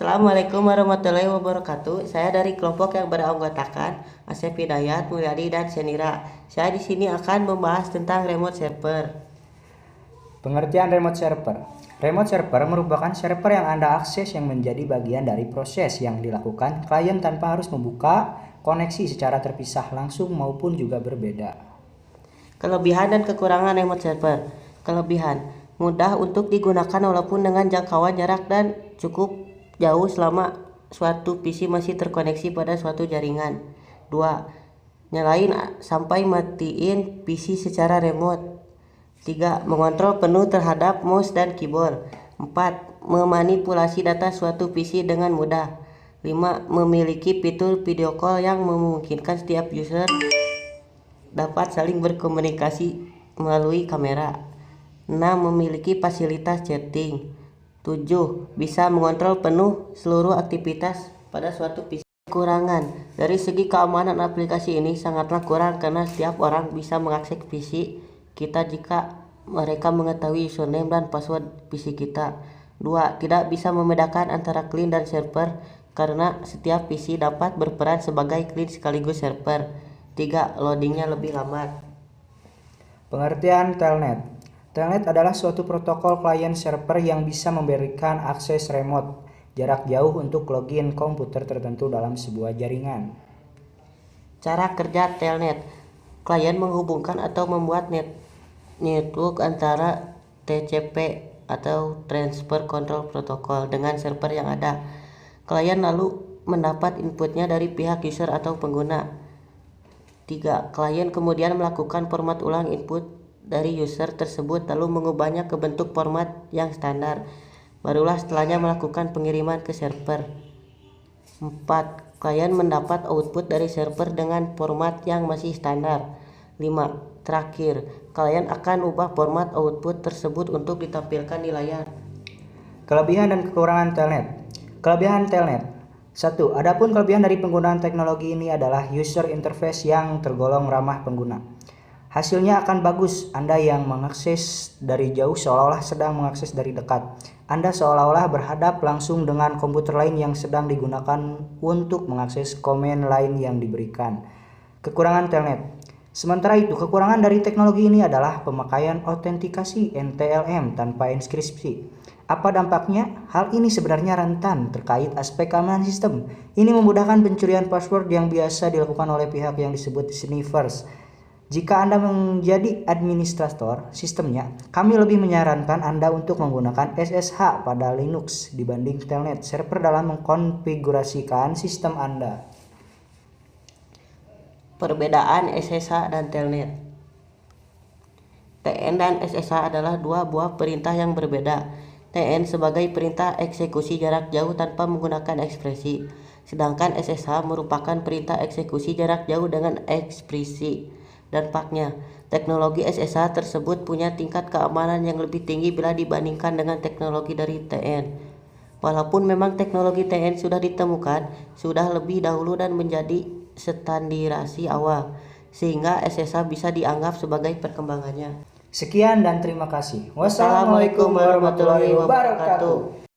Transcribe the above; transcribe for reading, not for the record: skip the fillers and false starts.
Assalamualaikum warahmatullahi wabarakatuh. Saya dari kelompok yang beranggotakan Asep Hidayat, Mulyadi, dan Senira. Saya di sini akan membahas tentang remote server. Pengertian remote server. Remote server merupakan server yang Anda akses yang menjadi bagian dari proses yang dilakukan klien tanpa harus membuka koneksi secara terpisah langsung maupun juga berbeda. Kelebihan dan kekurangan remote server. Kelebihan: mudah untuk digunakan walaupun dengan jangkauan jarak dan cukup jauh selama suatu PC masih terkoneksi pada suatu jaringan. 2. Nyalain sampai matiin PC secara remote. 3. Mengontrol penuh terhadap mouse dan keyboard. 4. Memanipulasi data suatu PC dengan mudah. 5. Memiliki fitur video call yang memungkinkan setiap user dapat saling berkomunikasi melalui kamera. 6. Memiliki fasilitas chatting. 7. Bisa mengontrol penuh seluruh aktivitas pada suatu PC. Kekurangan: dari segi keamanan aplikasi ini sangatlah kurang karena setiap orang bisa mengakses PC kita jika mereka mengetahui username dan password PC kita. 2. Tidak bisa membedakan antara client dan server karena setiap PC dapat berperan sebagai client sekaligus server. 3. Loadingnya lebih lambat. Pengertian Telnet. Telnet adalah suatu protokol klien server yang bisa memberikan akses remote jarak jauh untuk login komputer tertentu dalam sebuah jaringan. Cara kerja Telnet. Klien menghubungkan atau membuat network antara TCP atau Transfer Control Protocol dengan server yang ada. Klien lalu mendapat inputnya dari pihak user atau pengguna. 3. Klien kemudian melakukan format ulang input dari user tersebut lalu mengubahnya ke bentuk format yang standar. Barulah setelahnya melakukan pengiriman ke server. 4. Klien mendapat output dari server dengan format yang masih standar. 5. Terakhir, klien akan ubah format output tersebut untuk ditampilkan di layar. Kelebihan dan kekurangan Telnet. Kelebihan Telnet. 1. Adapun kelebihan dari penggunaan teknologi ini adalah user interface yang tergolong ramah pengguna. Hasilnya akan bagus. Anda yang mengakses dari jauh seolah-olah sedang mengakses dari dekat. Anda seolah-olah berhadap langsung dengan komputer lain yang sedang digunakan untuk mengakses komen lain yang diberikan. Kekurangan Telnet. Sementara itu, kekurangan dari teknologi ini adalah pemakaian autentikasi NTLM tanpa inskripsi. Apa dampaknya? Hal ini sebenarnya rentan terkait aspek keamanan sistem. Ini memudahkan pencurian password yang biasa dilakukan oleh pihak yang disebut sniffers. Jika Anda menjadi administrator sistemnya, kami lebih menyarankan Anda untuk menggunakan SSH pada Linux dibanding Telnet server dalam mengkonfigurasikan sistem Anda. Perbedaan SSH dan Telnet. TN dan SSH adalah dua buah perintah yang berbeda. TN sebagai perintah eksekusi jarak jauh tanpa menggunakan ekspresi, sedangkan SSH merupakan perintah eksekusi jarak jauh dengan ekspresi. Dampaknya, teknologi SSH tersebut punya tingkat keamanan yang lebih tinggi bila dibandingkan dengan teknologi dari TN. Walaupun memang teknologi TN sudah ditemukan sudah lebih dahulu dan menjadi standarisasi awal, sehingga SSH bisa dianggap sebagai perkembangannya. Sekian dan terima kasih. Wassalamualaikum warahmatullahi wabarakatuh.